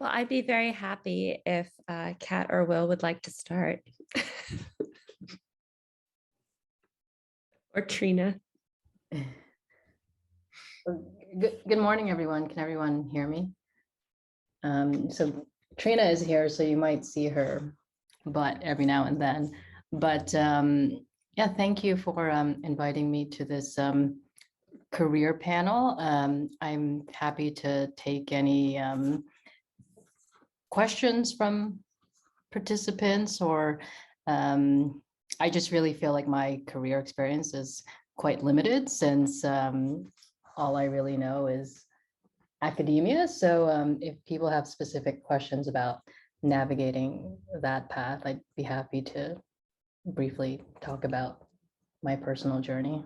Well, I'd be very happy if Kat or Will would like to start. Or Trina. Good morning, everyone. Can everyone hear me? So Trina is here, so you might see her butt every now and then. But yeah, thank you for inviting me to this career panel. I'm happy to take any questions from participants, or I just really feel like my career experience is quite limited since all I really know is academia. So if people have specific questions about navigating that path, I'd be happy to briefly talk about my personal journey.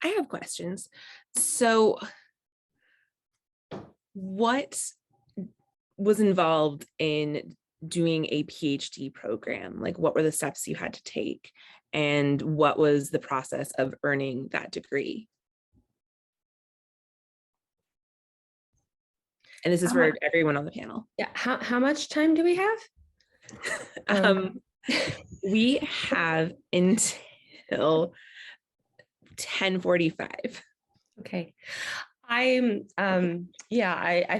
I have questions. So what was involved in doing a PhD program? Like, what were the steps you had to take? And what was the process of earning that degree? And this is for everyone on the panel. Yeah. How much time do we have? We have until 10:45. Okay. I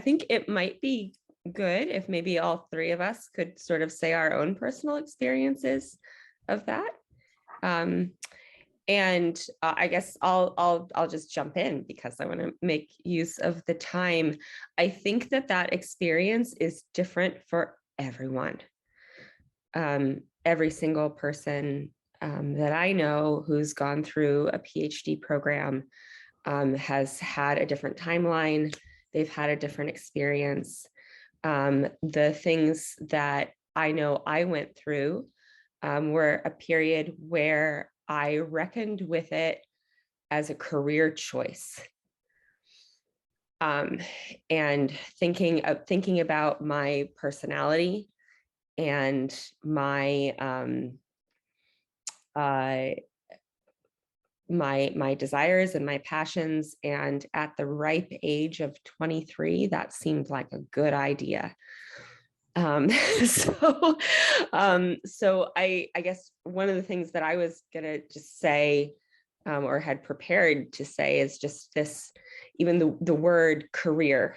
think it might be good if maybe all three of us could sort of say our own personal experiences of that. I guess I'll just jump in because I want to make use of the time. I think that experience is different for everyone. Every single person that I know who's gone through a PhD program has had a different timeline. They've had a different experience. The things that I know I went through were a period where I reckoned with it as a career choice. And thinking about my personality and my my desires and my passions, and at the ripe age of 23, that seemed like a good idea. So I guess one of the things that I was gonna just say, or had prepared to say, is just this, even the word career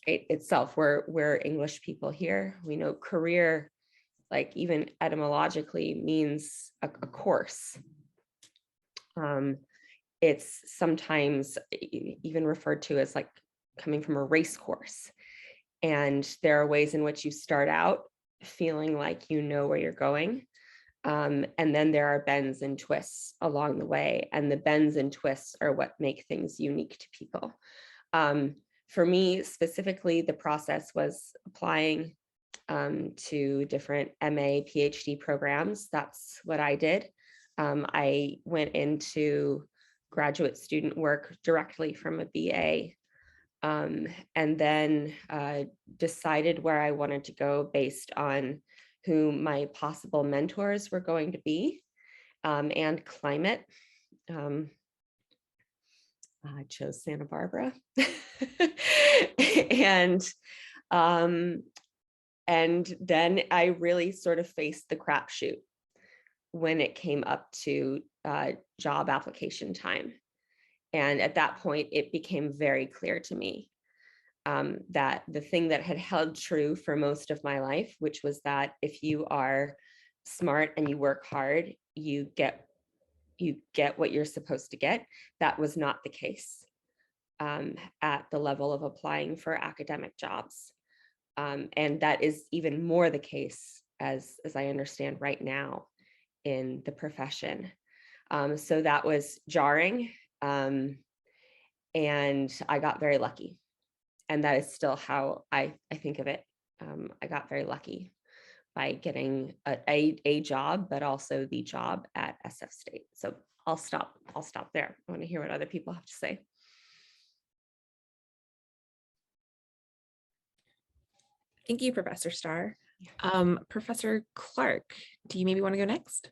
itself, we're English people here. We know career, like even etymologically, means a course. It's sometimes even referred to as like coming from a race course. And there are ways in which you start out feeling like you know where you're going. And then there are bends and twists along the way. And the bends and twists are what make things unique to people. For me specifically, the process was applying to different MA, PhD programs. That's what I did. I went into graduate student work directly from a BA, and then decided where I wanted to go based on who my possible mentors were going to be, and climate. I chose Santa Barbara. And then I really sort of faced the crapshoot when it came up to job application time. And at that point, it became very clear to me that the thing that had held true for most of my life, which was that if you are smart and you work hard, you get what you're supposed to get, that was not the case at the level of applying for academic jobs. And that is even more the case, as I understand right now, in the profession. So that was jarring. And I got very lucky. And that is still how I think of it. I got very lucky by getting a job, but also the job at SF State. So I'll stop there. I want to hear what other people have to say. Thank you, Professor Starr. Professor Clark, do you maybe want to go next?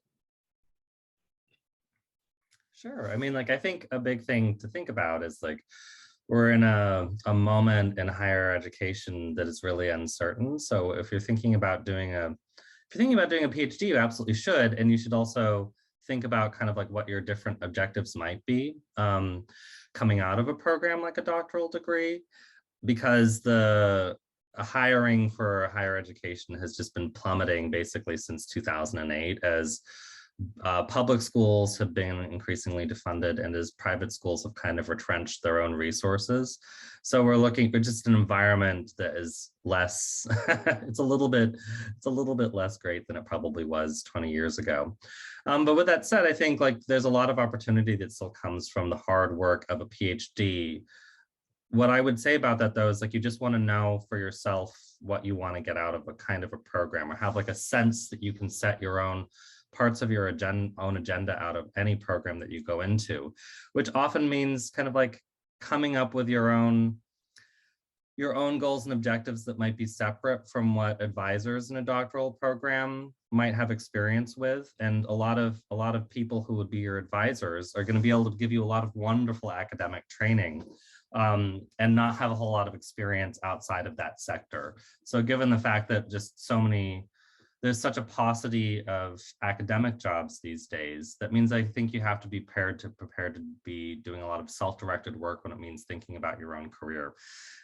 Sure. I mean, like, I think a big thing to think about is like we're in a moment in higher education that is really uncertain. So if you're thinking about doing a PhD, you absolutely should, and you should also think about kind of like what your different objectives might be coming out of a program like a doctoral degree, because the hiring for higher education has just been plummeting basically since 2008 as public schools have been increasingly defunded and as private schools have kind of retrenched their own resources. So we're looking for just an environment that is less, it's a little bit less great than it probably was 20 years ago. But with that said, I think like there's a lot of opportunity that still comes from the hard work of a PhD. What I would say about that though is like you just want to know for yourself what you want to get out of a kind of a program, or have like a sense that you can set your own parts of your own agenda out of any program that you go into, which often means kind of like coming up with your own goals and objectives that might be separate from what advisors in a doctoral program might have experience with. And a lot of people who would be your advisors are going to be able to give you a lot of wonderful academic training and not have a whole lot of experience outside of that sector. So given the fact that just there's such a paucity of academic jobs these days, that means I think you have to be prepared to be doing a lot of self-directed work when it means thinking about your own career.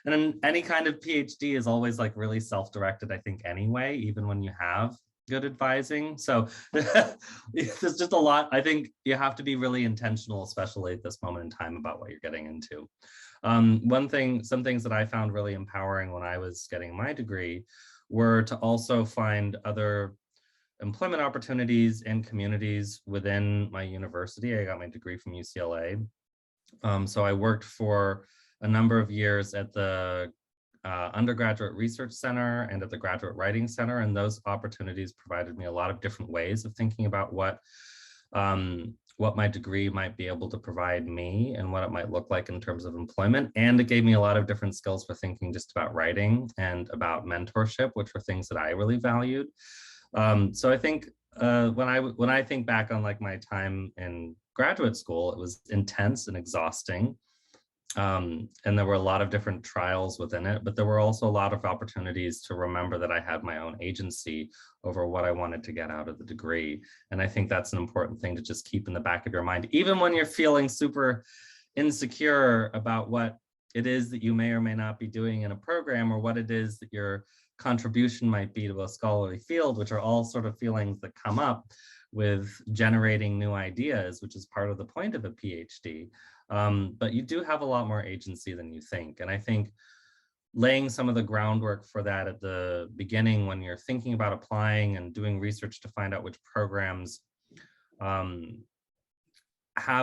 And then any kind of PhD is always like really self-directed, I think, anyway, even when you have good advising. So there's just a lot. I think you have to be really intentional, especially at this moment in time, about what you're getting into. Some things that I found really empowering when I was getting my degree were to also find other employment opportunities in communities within my university. I got my degree from UCLA. So I worked for a number of years at the undergraduate research center and at the graduate writing center, and those opportunities provided me a lot of different ways of thinking about what my degree might be able to provide me and what it might look like in terms of employment. And it gave me a lot of different skills for thinking just about writing and about mentorship, which were things that I really valued. So I think when I think back on like my time in graduate school, it was intense and exhausting. And there were a lot of different trials within it, but there were also a lot of opportunities to remember that I had my own agency over what I wanted to get out of the degree. And I think that's an important thing to just keep in the back of your mind, even when you're feeling super insecure about what it is that you may or may not be doing in a program, or what it is that your contribution might be to a scholarly field, which are all sort of feelings that come up with generating new ideas, which is part of the point of a PhD. But you do have a lot more agency than you think. And I think laying some of the groundwork for that at the beginning, when you're thinking about applying and doing research to find out which programs have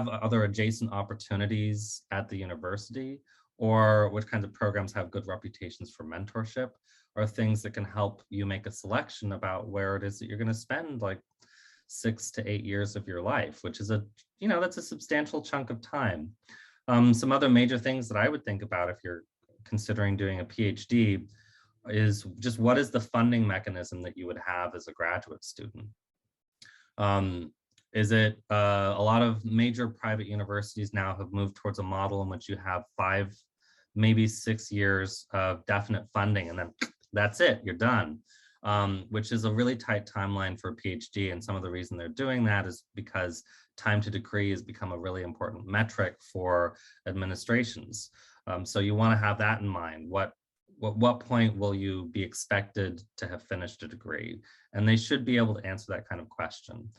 other adjacent opportunities at the university, or which kinds of programs have good reputations for mentorship, are things that can help you make a selection about where it is that you're going to spend like 6 to 8 years of your life, which is that's a substantial chunk of time. Some other major things that I would think about if you're considering doing a PhD is just what is the funding mechanism that you would have as a graduate student? Is it a lot of major private universities now have moved towards a model in which you have 5, maybe 6 years of definite funding, and then that's it, you're done. Which is a really tight timeline for a PhD. And some of the reason they're doing that is because time to degree has become a really important metric for administrations. So you want to have that in mind. What point will you be expected to have finished a degree? And they should be able to answer that kind of question.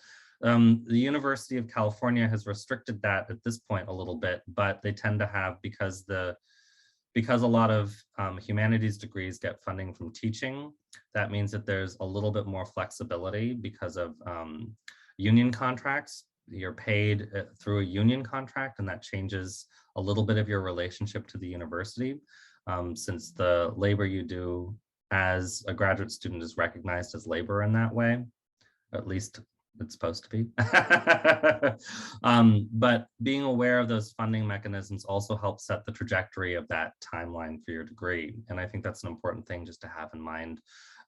The University of California has restricted that at this point a little bit, but they tend to have, because a lot of humanities degrees get funding from teaching, that means that there's a little bit more flexibility because of union contracts. You're paid through a union contract, and that changes a little bit of your relationship to the university, since the labor you do as a graduate student is recognized as labor in that way, at least it's supposed to be. But being aware of those funding mechanisms also helps set the trajectory of that timeline for your degree. And I think that's an important thing just to have in mind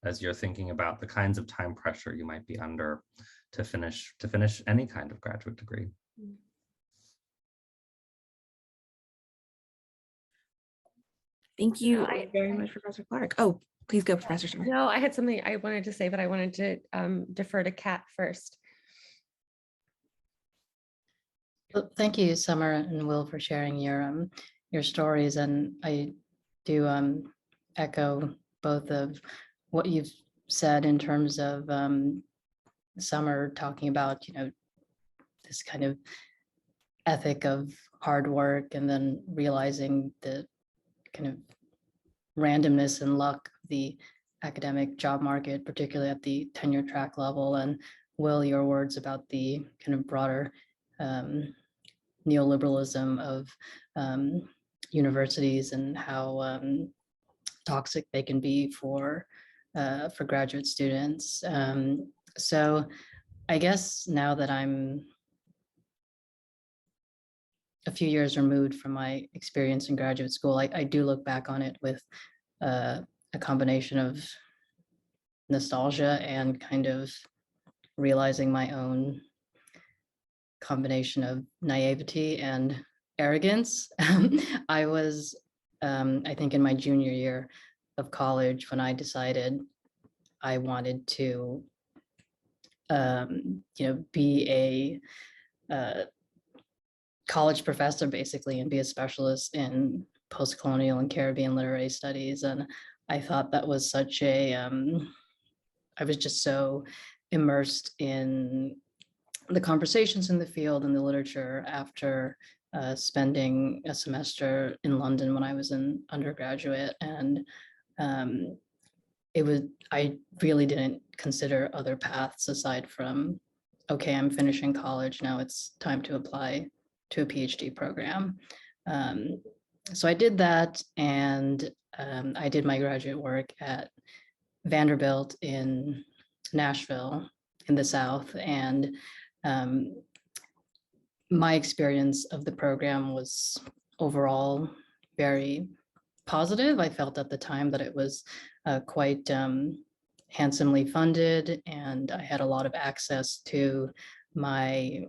as you're thinking about the kinds of time pressure you might be under to finish any kind of graduate degree. Thank you I- very much, Professor Clark. Oh, please go, Professor Smith. No, I had something I wanted to say, but I wanted to defer to Kat first. Well, thank you, Summer and Will, for sharing your stories, and I do echo both of what you've said in terms of Summer talking about, this kind of ethic of hard work, and then realizing the kind of randomness and luck of the academic job market, particularly at the tenure track level. And Will, your words about the kind of broader neoliberalism of universities and how toxic they can be for graduate students. So I guess now that I'm a few years removed from my experience in graduate school, I do look back on it with a combination of nostalgia and kind of realizing my own combination of naivety and arrogance. I was, I think, in my junior year of college when I decided I wanted to, be a college professor basically, and be a specialist in post-colonial and Caribbean literary studies. And I thought that was such a, I was just so immersed in the conversations in the field and the literature after spending a semester in London when I was an undergraduate. And I really didn't consider other paths aside from, okay, I'm finishing college, now it's time to apply to a PhD program. So I did that, and I did my graduate work at Vanderbilt in Nashville in the South. And my experience of the program was overall very positive. I felt at the time that it was quite handsomely funded, and I had a lot of access to my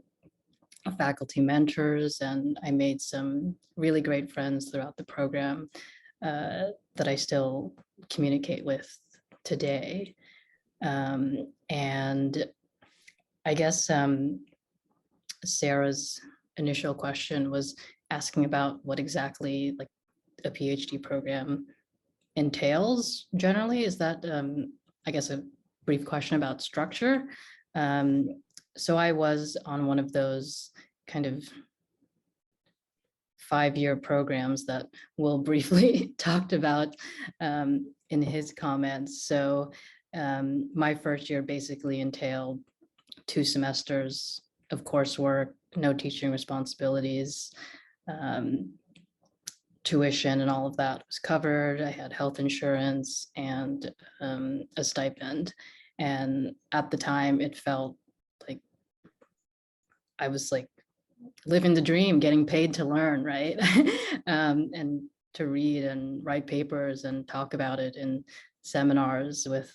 faculty mentors, and I made some really great friends throughout the program that I still communicate with today. And I guess Sarah's initial question was asking about what exactly like a PhD program entails generally. Is that, I guess, a brief question about structure? So I was on one of those kind of 5-year programs that Will briefly talked about in his comments. So my first year basically entailed 2 semesters of coursework, no teaching responsibilities, tuition and all of that was covered. I had health insurance and a stipend. And at the time, it felt like I was like living the dream, getting paid to learn, right? And to read and write papers and talk about it in seminars with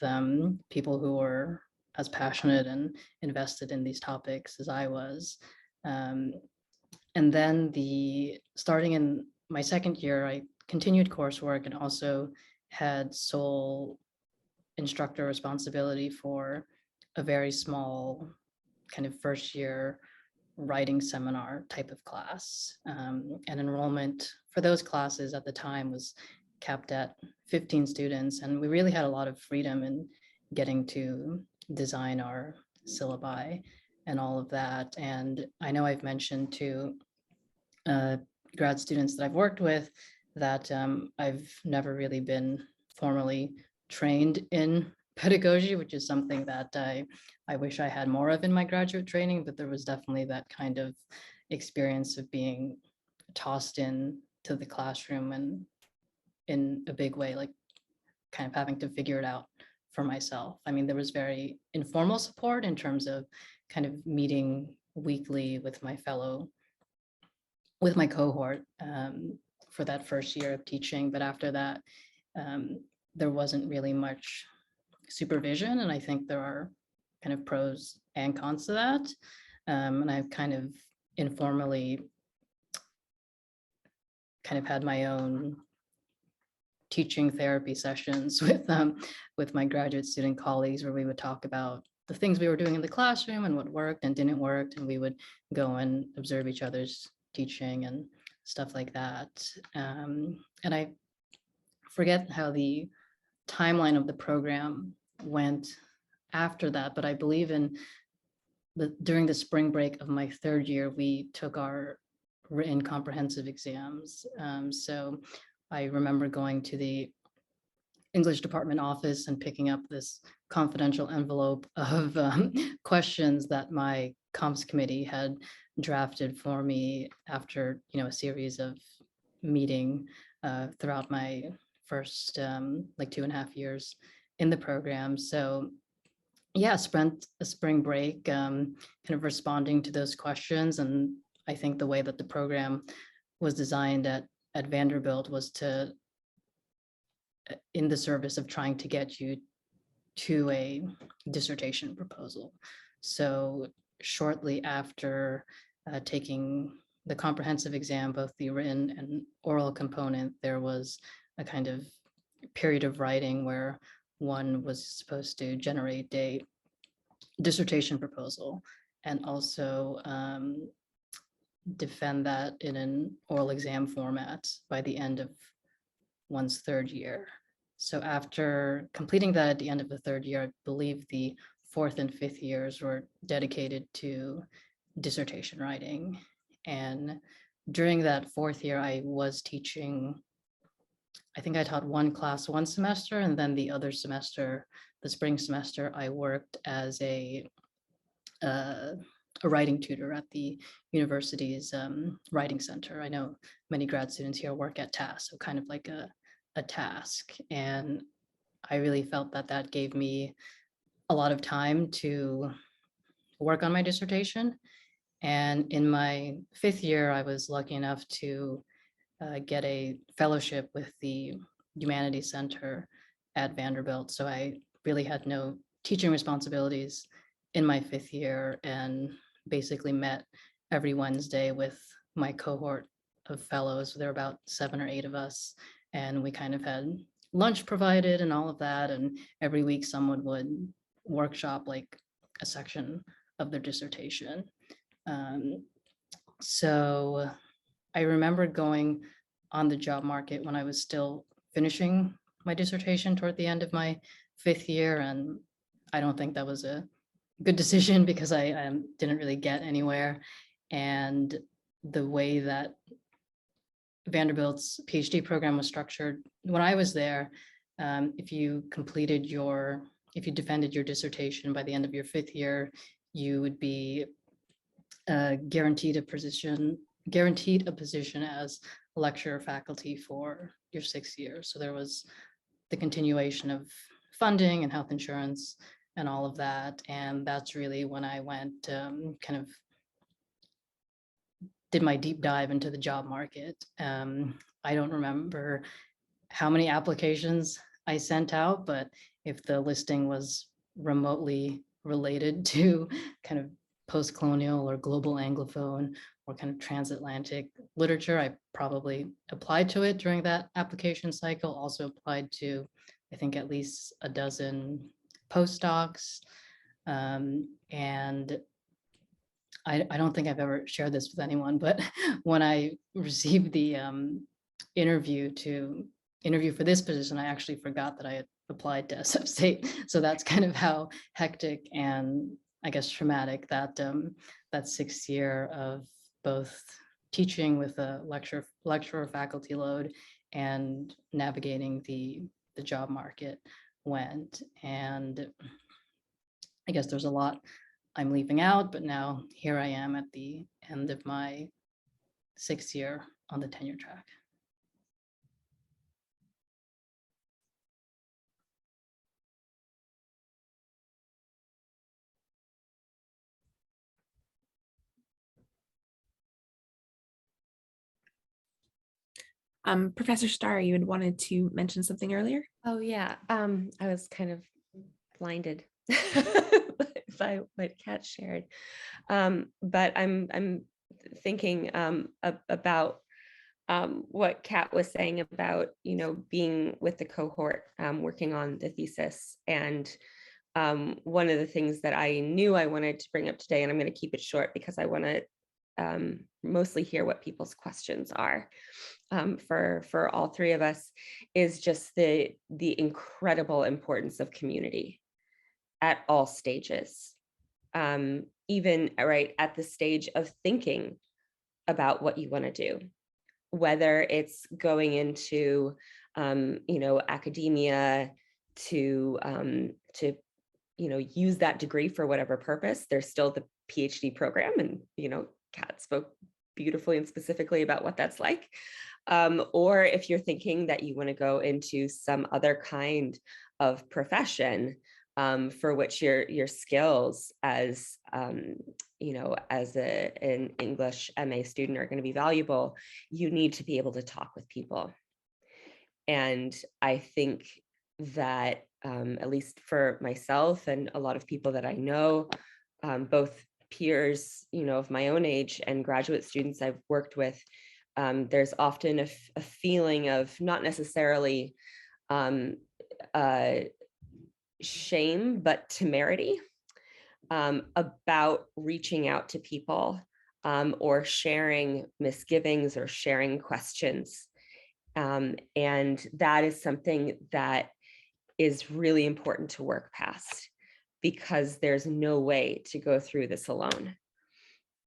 people who were as passionate and invested in these topics as I was. And then starting in my second year, I continued coursework and also had sole instructor responsibility for a very small kind of first year writing seminar type of class. And enrollment for those classes at the time was capped at 15 students. And we really had a lot of freedom in getting to design our syllabi and all of that. And I know I've mentioned to grad students that I've worked with that I've never really been formally trained in pedagogy, which is something that I wish I had more of in my graduate training, but there was definitely that kind of experience of being tossed in to the classroom and in a big way, like kind of having to figure it out for myself. I mean, there was very informal support in terms of kind of meeting weekly with my cohort for that first year of teaching. But after that, there wasn't really much supervision. And I think there are kind of pros and cons to that. And I've kind of informally kind of had my own teaching therapy sessions with my graduate student colleagues, where we would talk about the things we were doing in the classroom and what worked and didn't work, and we would go and observe each other's teaching and stuff like that. And I forget how the timeline of the program went after that, but I believe during the spring break of my third year, we took our written comprehensive exams. So I remember going to the English department office and picking up this confidential envelope of questions that my comps committee had drafted for me after, a series of meeting throughout my first like 2.5 years in the program. So yeah, spent a spring break kind of responding to those questions. And I think the way that the program was designed at Vanderbilt was to in the service of trying to get you to a dissertation proposal. So shortly after taking the comprehensive exam, both the written and oral component, there was a kind of period of writing where one was supposed to generate a dissertation proposal and also defend that in an oral exam format by the end of one's third year. So after completing that at the end of the third year, I believe the fourth and fifth years were dedicated to dissertation writing. And during that fourth year, I was teaching, I think I taught one class one semester, and then the other semester, the spring semester, I worked as a writing tutor at the university's writing center. I know many grad students here work at TASK, so kind of like a task. And I really felt that that gave me a lot of time to work on my dissertation. And in my fifth year, I was lucky enough to get a fellowship with the Humanities Center at Vanderbilt. So I really had no teaching responsibilities in my fifth year and basically met every Wednesday with my cohort of fellows. There were about 7 or 8 of us, and we kind of had lunch provided and all of that. And every week someone would workshop like a section of their dissertation. So I remember going on the job market when I was still finishing my dissertation toward the end of my fifth year. And I don't think that was a good decision because I didn't really get anywhere. And the way that Vanderbilt's PhD program was structured when I was there, if you defended your dissertation by the end of your fifth year, you would be guaranteed a position as a lecturer faculty for your 6th year. So there was the continuation of funding and health insurance and all of that. And that's really when I went kind of did my deep dive into the job market. I don't remember how many applications I sent out, but if the listing was remotely related to kind of post-colonial or global Anglophone or kind of transatlantic literature, I probably applied to it during that application cycle. Also applied to, I think, at least a dozen postdocs. And I don't think I've ever shared this with anyone, but when I received the interview for this position, I actually forgot that I had applied to SF State. So that's kind of how hectic and I guess traumatic that 6th year of both teaching with a lecturer faculty load and navigating the job market went. And I guess there's a lot I'm leaving out, but now here I am at the end of my 6th year on the tenure track. Professor Starr, you had wanted to mention something earlier? Oh yeah, I was kind of blinded by what Kat shared, but I'm thinking about what Kat was saying about, being with the cohort, working on the thesis. And one of the things that I knew I wanted to bring up today, and I'm going to keep it short because I want to mostly hear what people's questions are for all three of us, is just the incredible importance of community at all stages. Even right at the stage of thinking about what you want to do, whether it's going into academia to use that degree for whatever purpose. There's still the PhD program, and Kat spoke beautifully and specifically about what that's like. Or if you're thinking that you want to go into some other kind of profession for which your skills as as an English MA student are going to be valuable, you need to be able to talk with people. And I think that at least for myself and a lot of people that I know, both peers, of my own age and graduate students I've worked with, there's often a feeling of not necessarily shame, but temerity about reaching out to people or sharing misgivings or sharing questions. And that is something that is really important to work past, because there's no way to go through this alone.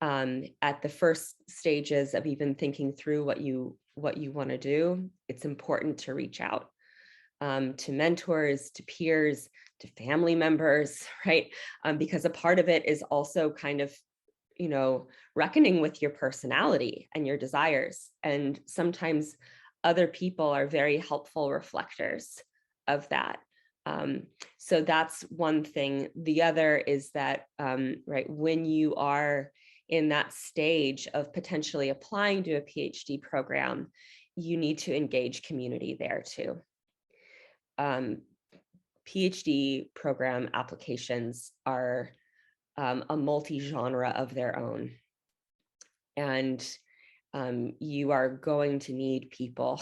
At the first stages of even thinking through what you want to do, it's important to reach out to mentors, to peers, to family members, right? Because a part of it is also kind of, reckoning with your personality and your desires. And sometimes other people are very helpful reflectors of that. So that's one thing. The other is that, right, when you are in that stage of potentially applying to a PhD program, you need to engage community there too. PhD program applications are a multi-genre of their own. And you are going to need people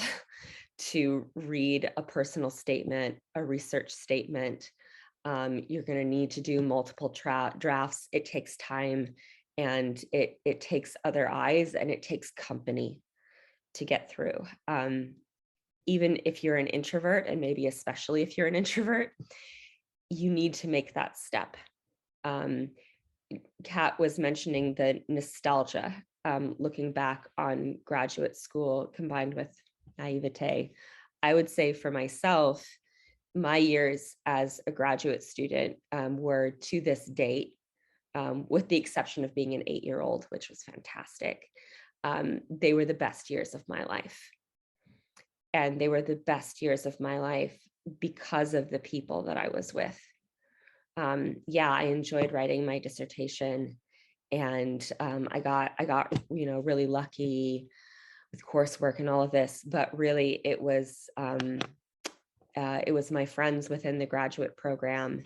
to read a personal statement, a research statement. You're going to need to do multiple drafts. It takes time, and it takes other eyes, and it takes company to get through. Even if you're an introvert, and maybe especially if you're an introvert, you need to make that step. Kat was mentioning the nostalgia, looking back on graduate school combined with naivete. I would say for myself, my years as a graduate student were, to this date, with the exception of being an 8-year-old, which was fantastic, they were the best years of my life. And they were the best years of my life because of the people that I was with. Yeah, I enjoyed writing my dissertation, and I got really lucky with coursework and all of this. But really, it was my friends within the graduate program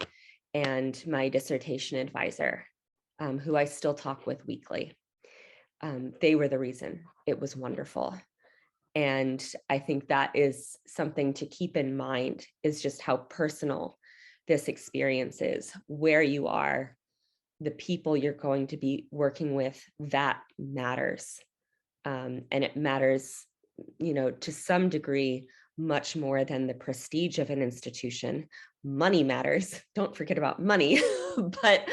and my dissertation advisor, who I still talk with weekly. They were the reason. It was wonderful. And I think that is something to keep in mind, is just how personal this experience is, where you are, the people you're going to be working with, that matters. And it matters, to some degree, much more than the prestige of an institution. Money matters. Don't forget about money. But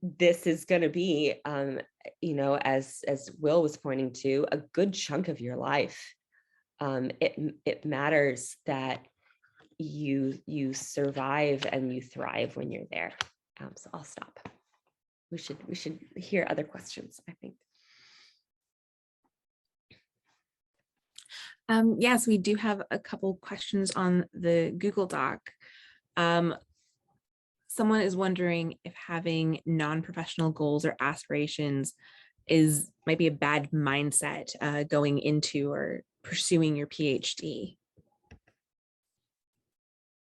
this is going to be, as Will was pointing to, a good chunk of your life. It matters that you survive and you thrive when you're there. So I'll stop. We should hear other questions, I think. Yes, we do have a couple questions on the Google Doc. Someone is wondering if having non-professional goals or aspirations might be a bad mindset going into or pursuing your PhD.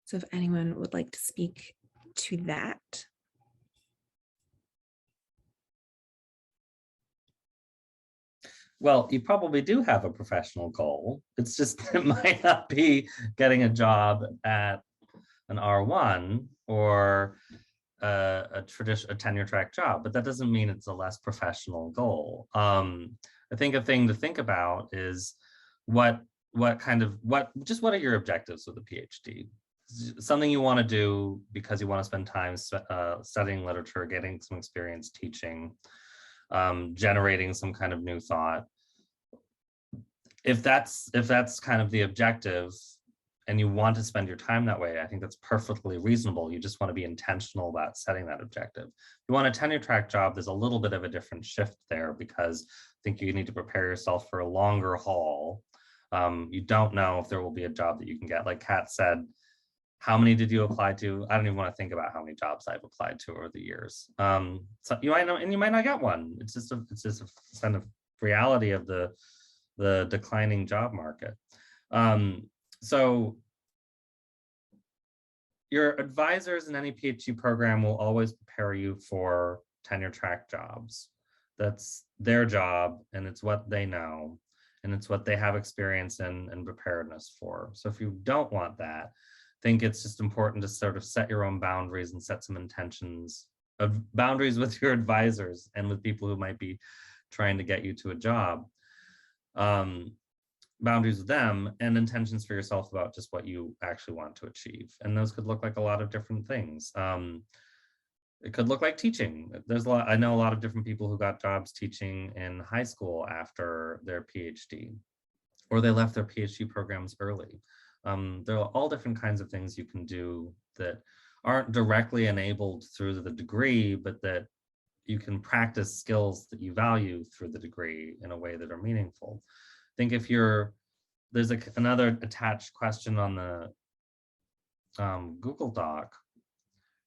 So if anyone would like to speak to that. Well, you probably do have a professional goal. It's just, it might not be getting a job at an R1 or a tenure track job, but that doesn't mean it's a less professional goal. I think a thing to think about is what are your objectives with a PhD? Something you want to do because you want to spend time studying literature, getting some experience teaching, generating some kind of new thought. If that's kind of the objective and you want to spend your time that way, I think that's perfectly reasonable. You just want to be intentional about setting that objective. If you want a tenure track job, there's a little bit of a different shift there, because I think you need to prepare yourself for a longer haul. You don't know if there will be a job that you can get. Like Kat said, how many did you apply to? I don't even want to think about how many jobs I've applied to over the years. So you might know, and you might not get one. It's just a kind of reality of the declining job market. So your advisors in any PhD program will always prepare you for tenure track jobs. That's their job, and it's what they know, and it's what they have experience in and preparedness for. So if you don't want that, I think it's just important to sort of set your own boundaries and set some intentions of boundaries with your advisors and with people who might be trying to get you to a job. Boundaries with them, and intentions for yourself about just what you actually want to achieve. And those could look like a lot of different things. It could look like teaching. I know a lot of different people who got jobs teaching in high school after their PhD, or they left their PhD programs early. There are all different kinds of things you can do that aren't directly enabled through the degree, but that you can practice skills that you value through the degree in a way that are meaningful. I think if there's another attached question on the Google Doc,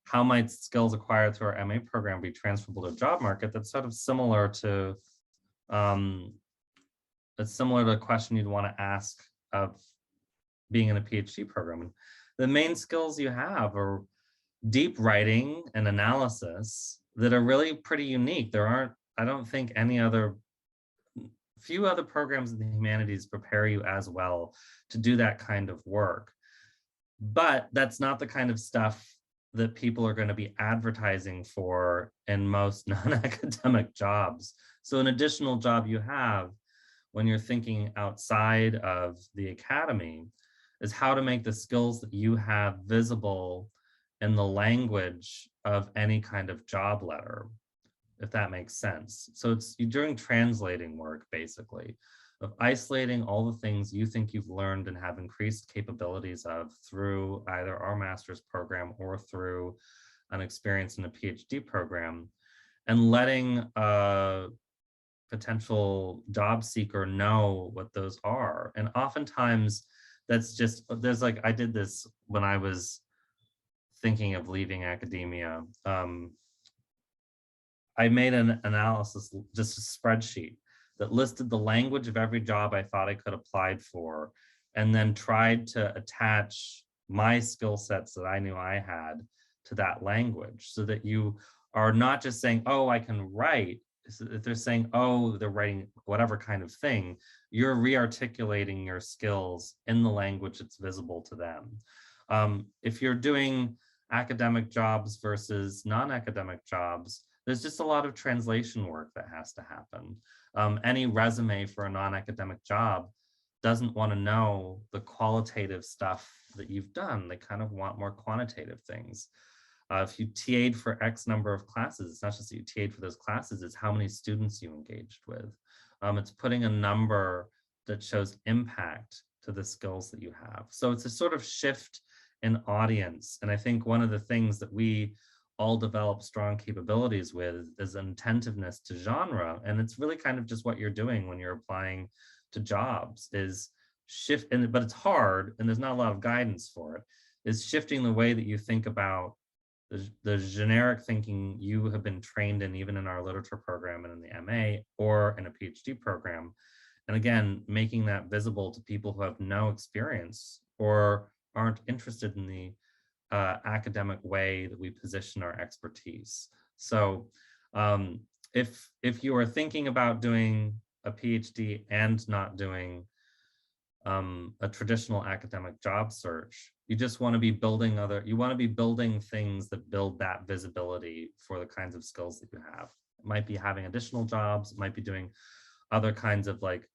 how might skills acquired through our MA program be transferable to the job market? That's sort of similar to, it's similar to a question you'd want to ask of being in a PhD program. The main skills you have are deep writing and analysis that are really pretty unique. There aren't, I don't think few other programs in the humanities prepare you as well to do that kind of work. But that's not the kind of stuff that people are going to be advertising for in most non-academic jobs. So an additional job you have when you're thinking outside of the academy is how to make the skills that you have visible in the language of any kind of job letter, if that makes sense. So you're doing translating work, basically, of isolating all the things you think you've learned and have increased capabilities of through either our master's program or through an experience in a PhD program, and letting a potential job seeker know what those are. And oftentimes that's just, I did this when I was thinking of leaving academia. I made an analysis, just a spreadsheet that listed the language of every job I thought I could apply for, and then tried to attach my skill sets that I knew I had to that language, so that you are not just saying, oh, I can write. If they're saying, oh, they're writing whatever kind of thing, you're re-articulating your skills in the language that's visible to them. If you're doing academic jobs versus non-academic jobs, there's just a lot of translation work that has to happen. Any resume for a non-academic job doesn't want to know the qualitative stuff that you've done. They kind of want more quantitative things. If you TA'd for X number of classes, it's not just that you TA'd for those classes, it's how many students you engaged with. It's putting a number that shows impact to the skills that you have. So it's a sort of shift in audience. And I think one of the things that we all develop strong capabilities with is attentiveness to genre. And it's really kind of just what you're doing when you're applying to jobs, is shift, but it's hard and there's not a lot of guidance for it, is shifting the way that you think about the generic thinking you have been trained in, even in our literature program and in the MA or in a PhD program. And again, making that visible to people who have no experience or aren't interested in the academic way that we position our expertise. So if you are thinking about doing a PhD and not doing a traditional academic job search. You just want to be building things that build that visibility for the kinds of skills that you have. It might be having additional jobs, it might be doing other kinds of like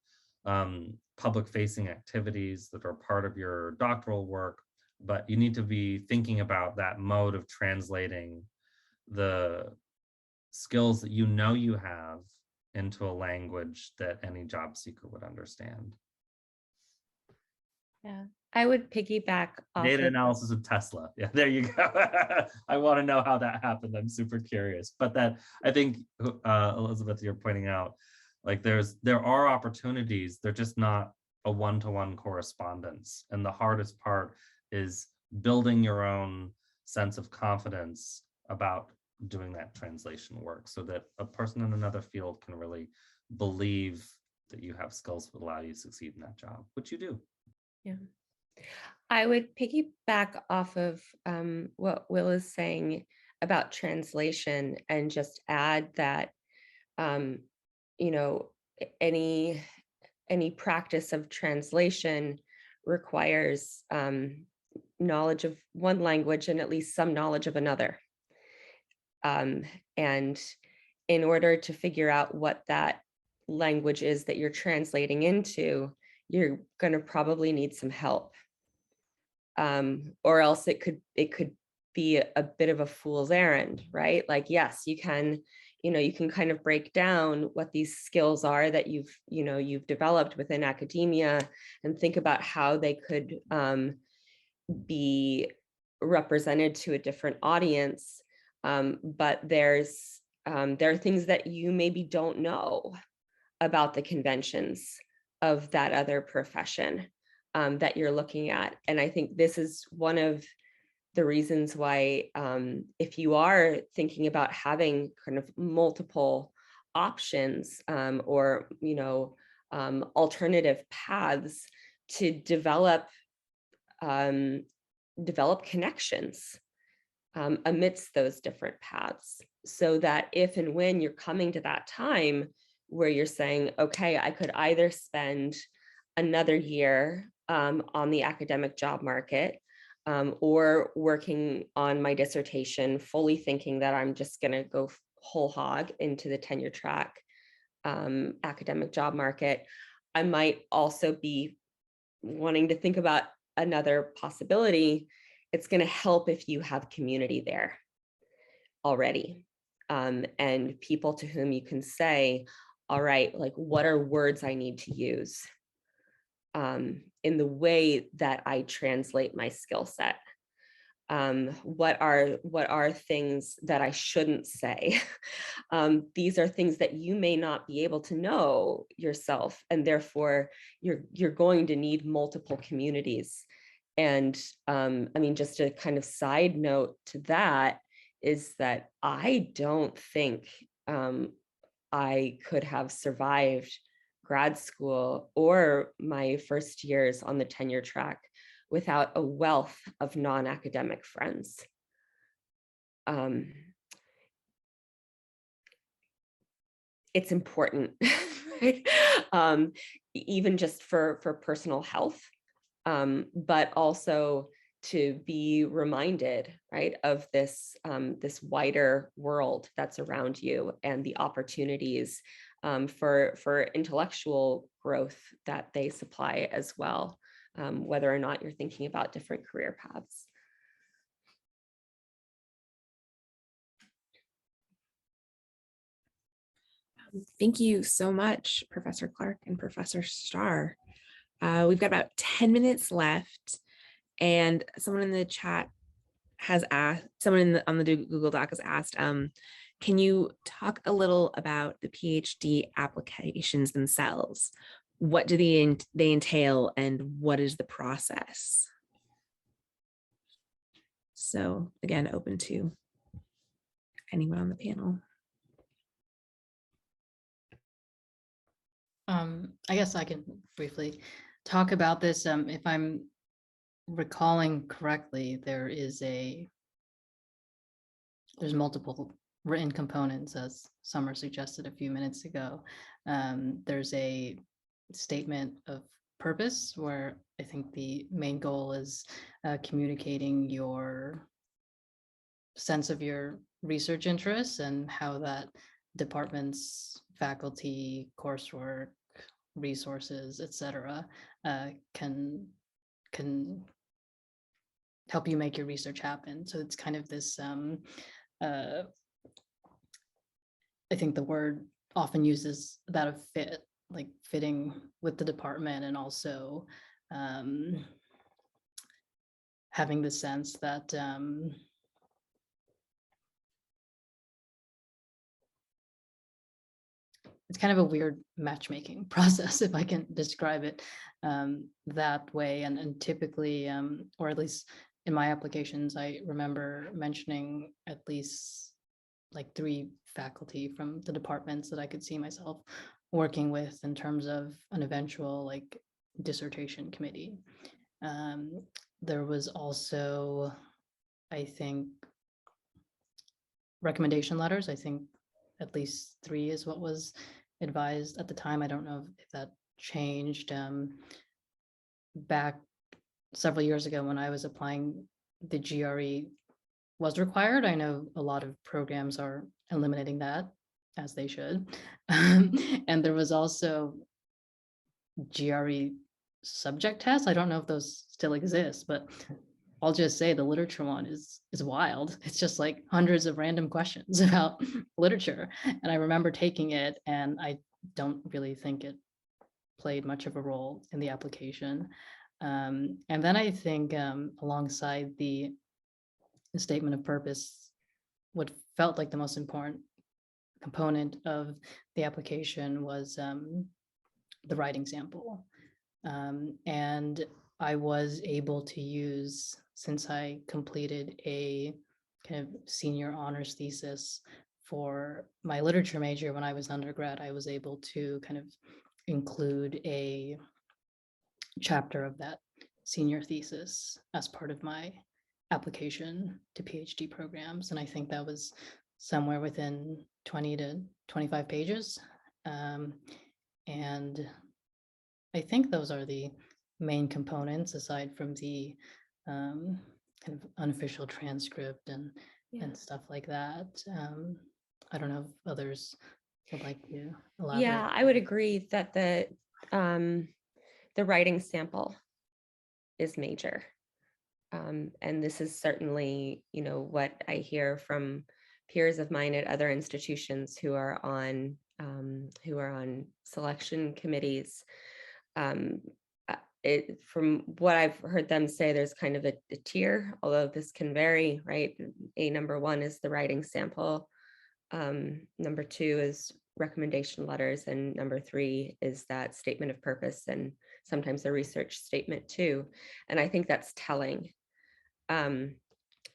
public facing activities that are part of your doctoral work, but you need to be thinking about that mode of translating the skills that you know you have into a language that any job seeker would understand. Yeah, I would piggyback off Data of, analysis of Tesla. Yeah, there you go. I want to know how that happened. I'm super curious. But that, I think, Elizabeth, you're pointing out, like there are opportunities. They're just not a one-to-one correspondence. And the hardest part is building your own sense of confidence about doing that translation work so that a person in another field can really believe that you have skills that allow you to succeed in that job, which you do. yeah. I would piggyback off of what Will is saying about translation and just add that, you know, any practice of translation requires knowledge of one language and at least some knowledge of another. And in order to figure out what that language is that you're translating into, you're going to probably need some help. Or else it could be a bit of a fool's errand, right? Like, yes, you can kind of break down what these skills are that you've developed within academia and think about how they could be represented to a different audience. But there are things that you maybe don't know about the conventions of that other profession that you're looking at. And I think this is one of the reasons why if you are thinking about having kind of multiple options or alternative paths to develop connections amidst those different paths, so that if and when you're coming to that time where you're saying, okay, I could either spend another year on the academic job market or working on my dissertation, fully thinking that I'm just going to go whole hog into the tenure track academic job market. I might also be wanting to think about another possibility. It's going to help if you have community there already and people to whom you can say, all right, like, what are words I need to use in the way that I translate my skill set? What are things that I shouldn't say? These are things that you may not be able to know yourself, and therefore you're going to need multiple communities. And I mean, just a kind of side note to that is that I don't think I could have survived grad school or my first years on the tenure track without a wealth of non-academic friends. It's important, right? Even just for personal health, but also to be reminded, right, of this wider world that's around you and the opportunities for intellectual growth that they supply as well, whether or not you're thinking about different career paths. Thank you so much, Professor Clark and Professor Starr. We've got about 10 minutes left, and someone in the chat has asked, on the Google Doc has asked, can you talk a little about the PhD applications themselves? What do they entail, and what is the process? So again, open to anyone on the panel. I guess I can briefly talk about this. If I'm recalling correctly, there's multiple written components, as Summer suggested a few minutes ago. There's a statement of purpose where I think the main goal is communicating your sense of your research interests and how that department's faculty, coursework, resources, etc., can help you make your research happen. So it's kind of this, I think the word often uses that of fit, like fitting with the department, and also having the sense that it's kind of a weird matchmaking process, if I can describe it that way. And typically, or at least in my applications, I remember mentioning at least like 3 faculty from the departments that I could see myself working with in terms of an eventual like dissertation committee. There was also, I think, recommendation letters. I think at least 3 is what was advised at the time. I don't know if that changed. Back several years ago when I was applying, the GRE was required. I know a lot of programs are eliminating that, as they should. And there was also GRE subject tests. I don't know if those still exist, but I'll just say the literature one is wild. It's just like hundreds of random questions about literature. And I remember taking it, and I don't really think it played much of a role in the application. And then I think alongside the statement of purpose, what felt like the most important component of the application was the writing sample. And I was able to use, since I completed a kind of senior honors thesis for my literature major when I was undergrad, I was able to kind of include a chapter of that senior thesis as part of my application to PhD programs. And I think that was somewhere within 20 to 25 pages. And I think those are the main components, aside from the kind of unofficial transcript and stuff like that. I don't know if others would like to elaborate. Yeah, I would agree that the writing sample is major. And this is certainly, what I hear from peers of mine at other institutions who are on selection committees. From what I've heard them say, there's kind of a tier, although this can vary, right? Number 1 is the writing sample. Number 2 is recommendation letters, and number 3 is that statement of purpose, and sometimes a research statement too. And I think that's telling.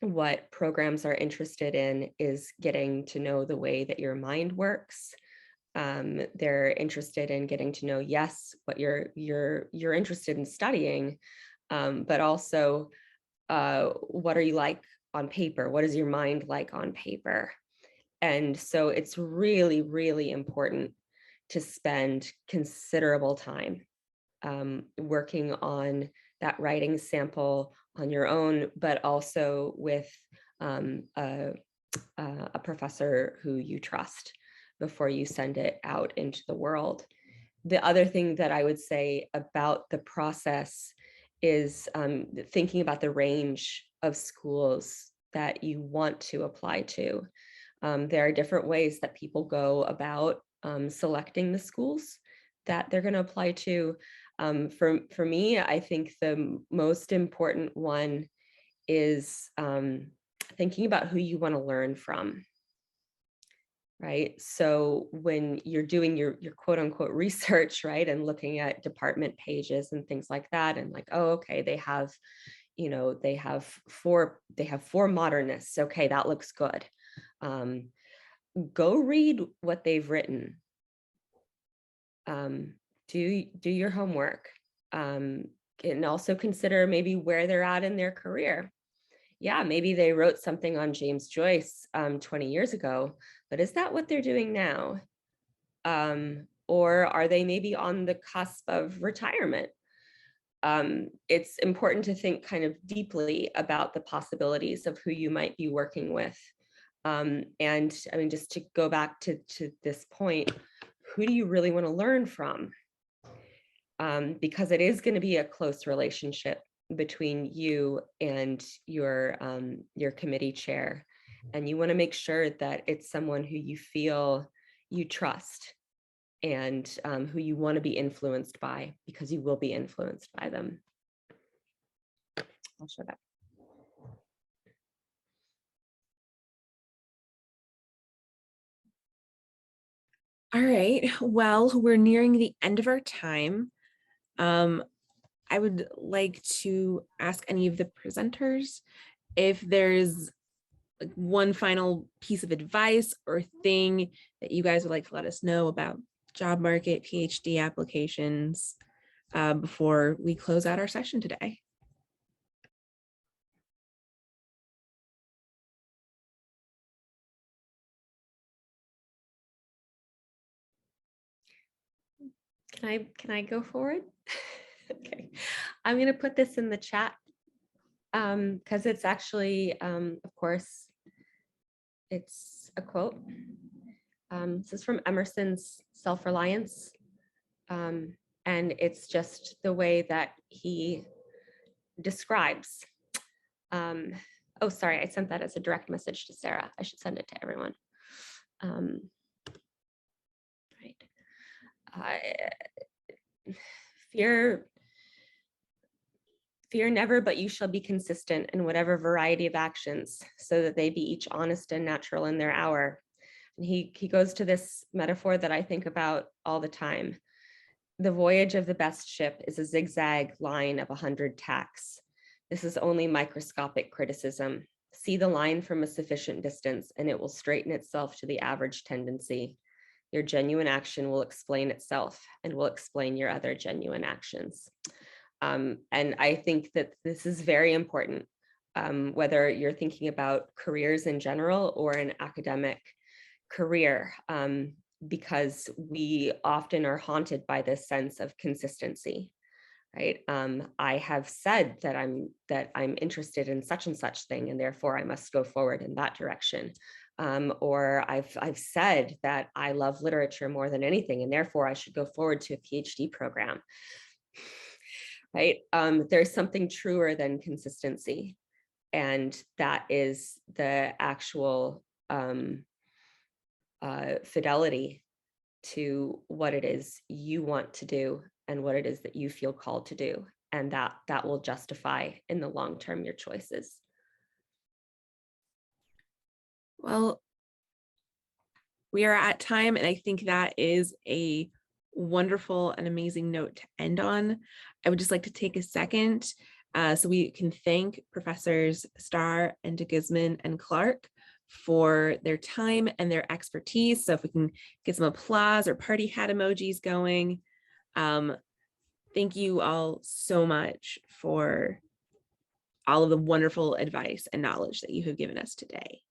What programs are interested in is getting to know the way that your mind works. They're interested in getting to know, yes, what you're interested in studying, but also what are you like on paper? What is your mind like on paper? And so it's really, really important to spend considerable time working on that writing sample on your own, but also with a professor who you trust before you send it out into the world. The other thing that I would say about the process is thinking about the range of schools that you want to apply to. There are different ways that people go about selecting the schools that they're going to apply to. For me, I think the most important one is thinking about who you want to learn from. Right. So when you're doing your quote unquote research, right, and looking at department pages and things like that, and like, oh, okay, they have 4 modernists. Okay, that looks good. Go read what they've written. Do your homework. And also consider maybe where they're at in their career. yeah, maybe they wrote something on James Joyce 20 years ago, but is that what they're doing now? Or are they maybe on the cusp of retirement? It's important to think kind of deeply about the possibilities of who you might be working with. And I mean, just to go back to this point, who do you really want to learn from? Because it is going to be a close relationship between you and your committee chair. And you want to make sure that it's someone who you feel you trust and who you want to be influenced by, because you will be influenced by them. I'll show that. All right, well, we're nearing the end of our time. I would like to ask any of the presenters if there's like one final piece of advice or thing that you guys would like to let us know about job market, PhD applications, before we close out our session today. Can I go forward? Okay, I'm going to put this in the chat because it's actually, of course, it's a quote. This is from Emerson's Self-Reliance. And it's just the way that he describes. Oh, sorry, I sent that as a direct message to Sarah. I should send it to everyone. Right. Fear never, but you shall be consistent in whatever variety of actions, so that they be each honest and natural in their hour. And he goes to this metaphor that I think about all the time. The voyage of the best ship is a zigzag line of 100 tacks. This is only microscopic criticism. See the line from a sufficient distance, and it will straighten itself to the average tendency. Your genuine action will explain itself and will explain your other genuine actions. And I think that this is very important, whether you're thinking about careers in general or an academic career, because we often are haunted by this sense of consistency, right? I have said that I'm interested in such and such thing, and therefore I must go forward in that direction. Or I've said that I love literature more than anything, and therefore I should go forward to a PhD program. Right? There's something truer than consistency, and that is the actual fidelity to what it is you want to do and what it is that you feel called to do, and that will justify in the long term your choices. Well, we are at time, and I think that is a wonderful and amazing note to end on. I would just like to take a second so we can thank Professors Starr and de Guzman and Clark for their time and their expertise. So if we can get some applause or party hat emojis going. Thank you all so much for all of the wonderful advice and knowledge that you have given us today.